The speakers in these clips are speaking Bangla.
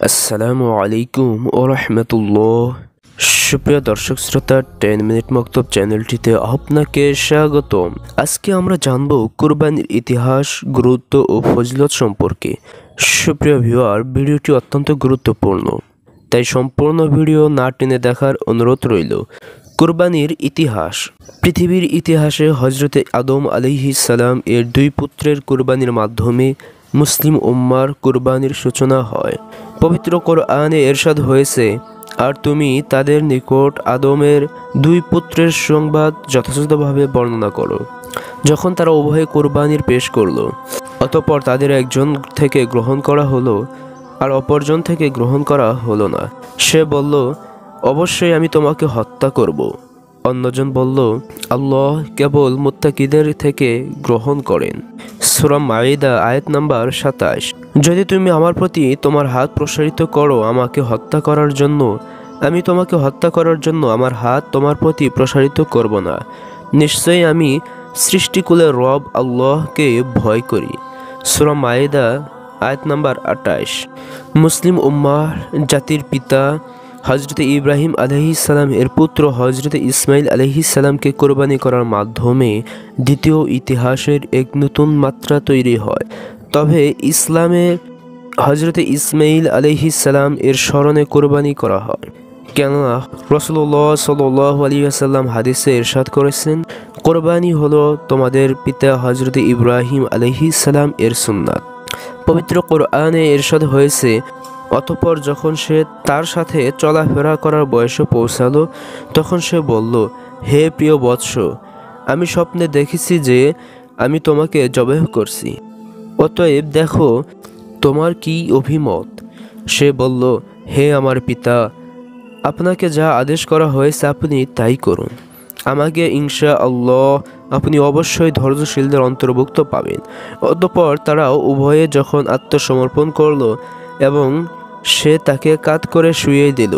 আসসালামু আলাইকুম ও রহমতুল্লাহ। সুপ্রিয় দর্শক শ্রোতা, 10 মিনিট মক্তব চ্যানেলটিতে আপনাকে স্বাগতম। আজকে আমরা জানব কুরবানির ইতিহাস, গুরুত্ব ও ফজিলত সম্পর্কে। সুপ্রিয় ভিউয়ার, ভিডিওটি অত্যন্ত গুরুত্বপূর্ণ, তাই সম্পূর্ণ ভিডিও না টেনে দেখার অনুরোধ রইল। কুরবানির ইতিহাস। পৃথিবীর ইতিহাসে হযরতে আদম আলাইহিস সালাম এর দুই পুত্রের কুরবানির মাধ্যমে মুসলিম উম্মার কুরবানির সূচনা হয়। পবিত্র কোরআনে ইরশাদ হয়েছে, আর তুমি তাদের নিকট আদমের দুই পুত্রের সংবাদ যথাযথভাবে বর্ণনা করো, যখন তারা উভয়ে কুরবানির পেশ করল। অতঃপর তাদের একজন থেকে গ্রহণ করা হলো আর অপরজন থেকে গ্রহণ করা হলো না। সে বলল, অবশ্যই আমি তোমাকে হত্যা করব। অন্যজন বলল, আল্লাহ কেবল মুত্তাকিদের থেকে গ্রহণ করেন। সূরা মাইদা আয়াত নাম্বার 27। যদি তুমি আমার প্রতি তোমার হাত প্রসারিত করো আমাকে হত্যা করার জন্য, আমি তোমাকে হত্যা করার জন্য আমার হাত তোমার প্রতি প্রসারিত করব না। নিশ্চয়ই আমি সৃষ্টিকুলের রব আল্লাহকে ভয় করি। সূরা মাইদা আয়াত নাম্বার 28। মুসলিম উম্মাহ জাতির পিতা হযরতে ইব্রাহিম আলাইহিস সালাম এর পুত্র হযরতে ইসমাইল আলাইহিস সালামকে কোরবানি করার মাধ্যমে দ্বিতীয় ইতিহাসের এক নতুন মাত্রা তৈরি হয়। তবে ইসলামে হযরতে ইসমাইল আলাইহিস সালাম এর স্মরণে কোরবানি করা হয়, কেননা রাসূলুল্লাহ সাল্লাল্লাহু আলাইহি ওয়াসাল্লাম হাদিসে ইরশাদ করেছেন, কোরবানি হলো তোমাদের পিতা হযরতে ইব্রাহিম আলাইহিস সালাম এর সুন্নাত। পবিত্র কোরআনে ইরশাদ হয়েছে, অতঃপর যখন সে তার সাথে চলাফেরা করার বয়সে পৌঁছালো, তখন সে বলল, হে প্রিয় বৎস, আমি স্বপ্নে দেখেছি যে আমি তোমাকে জবেহ করছি, অতএব দেখো তোমার কি অভিমত। সে বলল, হে আমার পিতা, আপনাকে যা আদেশ করা হয়েছে আপনি তাই করুন। আমাকে ইনশাআল্লাহ আপনি অবশ্যই ধৈর্যশীলদের অন্তর্ভুক্ত পাবেন। অতঃপর তারাও উভয়ে যখন আত্মসমর্পণ করল এবং সে তাকে কাত করে শুইয়ে দিল।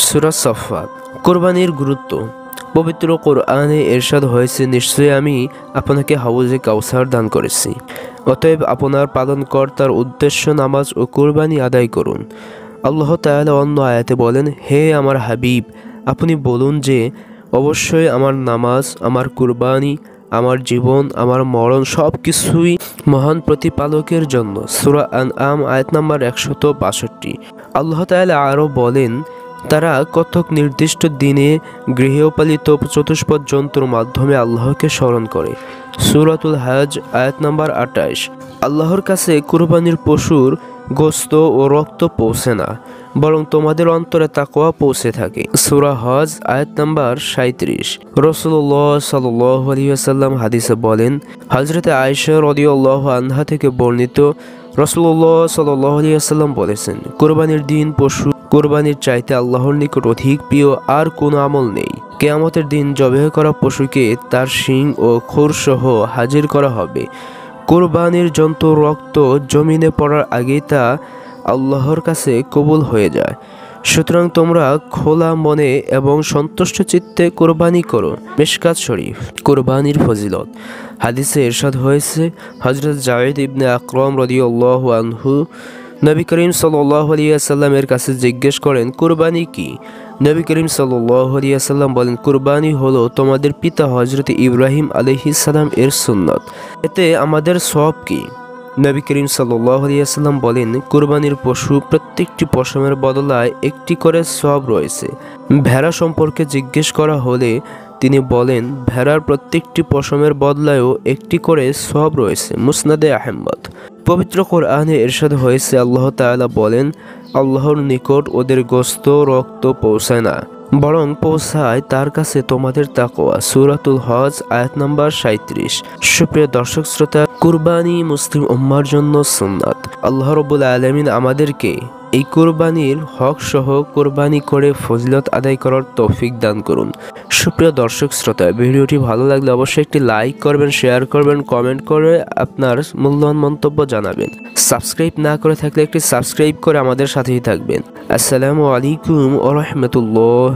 সূরা সাফফাত। কুরবানির গুরুত্ব। পবিত্র কোরআনে ইরশাদ হয়েছে, নিশ্চয়ই আমি আপনাকে হাউজে কাউসার দান করেছি, অতএব আপনার পালনকর্তার উদ্দেশ্য নামাজ ও কুরবানি আদায় করুন। আল্লাহ তাআলা অন্য আয়াতে বলেন, হে আমার হাবিব, আপনি বলুন যে অবশ্যই আমার নামাজ, আমার কুরবানি, আমার জীবন, আমার মরণ সব কিছুই মহান প্রতিপালকের জন্য। সূরা আনআম আয়াত নাম্বার 162। আল্লাহ তাআলা আরও বলেন, তারা কতক নির্দিষ্ট দিনে গৃহপালিত চতুষ্পদ জন্তুর মাধ্যমে আল্লাহকে স্মরণ করে। সূরাতুল হজ আয়াত নাম্বার 28। আল্লাহর কাছে কুরবানির পশুর গোশত ও রক্ত পৌঁছে না, বরং তোমাদের অন্তরে তাকওয়া পৌঁছে থাকে। সূরা হজ আয়াত নাম্বার 37। রাসূলুল্লাহ সাল্লাল্লাহু আলাইহি ওয়াসাল্লাম হাদিসে বলেন, হযরতে আয়েশা রাদিয়াল্লাহু আনহা থেকে বর্ণিত, রাসূলুল্লাহ সাল্লাল্লাহু আলাইহি ওয়াসাল্লাম বলেছেন, কুরবানির দিন পশু কুরবানির চাইতে আল্লাহর নিকট অধিক প্রিয় আর কোনো আমল নেই। কিয়ামতের দিন জবেহ করা পশুকে তার শিং ও খুর সহ হাজির করা হবে। কুরবানির জন্তুর রক্ত জমিনে পড়ার আগেই তা আল্লাহর কাছে কবুল হয়ে যায়। সুতরাং তোমরা খোলা মনে এবং সন্তুষ্ট চিত্তে কোরবানি করো। মিশকাত শরীফ। কোরবানির ফজিলত। হাদিসে ইরশাদ হয়েছে, হযরত যায়েদ ইবনে আকরাম রাদিয়াল্লাহু আনহু নবী করিম সাল্লাল্লাহু আলাইহি ওয়াসাল্লামের কাছে জিজ্ঞেস করেন, কুরবানি কি? নবী করিম সাল্লাল্লাহু আলাইহি ওয়াসাল্লাম বলেন, কুরবানি হলো তোমাদের পিতা হযরত ইব্রাহিম আলাইহিস সালাম এর সুন্নাত। এতে আমাদের সওয়াব কি? নবী করিম সাল্লাল্লাহু আলাইহি ওয়াসাল্লাম বলেন, কুরবানির পশু প্রত্যেকটি পশমের বদলায় একটি করে সওয়াব রয়েছে। ভেড়া সম্পর্কে জিজ্ঞেস করা হলে তিনি বলেন, ভেড়ার প্রত্যেকটি পশমের বদলায়ও একটি করে সওয়াব রয়েছে। মুসনাদে আহমদ। পবিত্র কোরআনে ইরশাদ হয়েছে, আল্লাহ তাআলা বলেন, আল্লাহর নিকট ওদের গোশত রক্ত পৌঁছায় না, বরং পৌঁছায় তার কাছে তোমাদের তাকওয়া। সূরাতুল হজ আয়াত নাম্বার 37। সুপ্রিয় দর্শক শ্রোতা, কুরবানি মুসলিম উম্মার জন্য সুন্নাত। আল্লাহ রাব্বুল আলামিন আমাদেরকে এই কুরবানির হক সহ কুরবানি করে ফজিলত আদায় করার তৌফিক দান করুন। সুপ্রিয় দর্শক শ্রোতা, ভিডিওটি ভালো লাগলে অবশ্যই একটি লাইক করবেন, শেয়ার করবেন, কমেন্ট করে আপনার মূল্যবান মন্তব্য জানাবেন। সাবস্ক্রাইব না করে থাকলে একটি সাবস্ক্রাইব করে আমাদের সাথেই থাকবেন। আসসালামু আলাইকুম ওয়া রাহমাতুল্লাহ।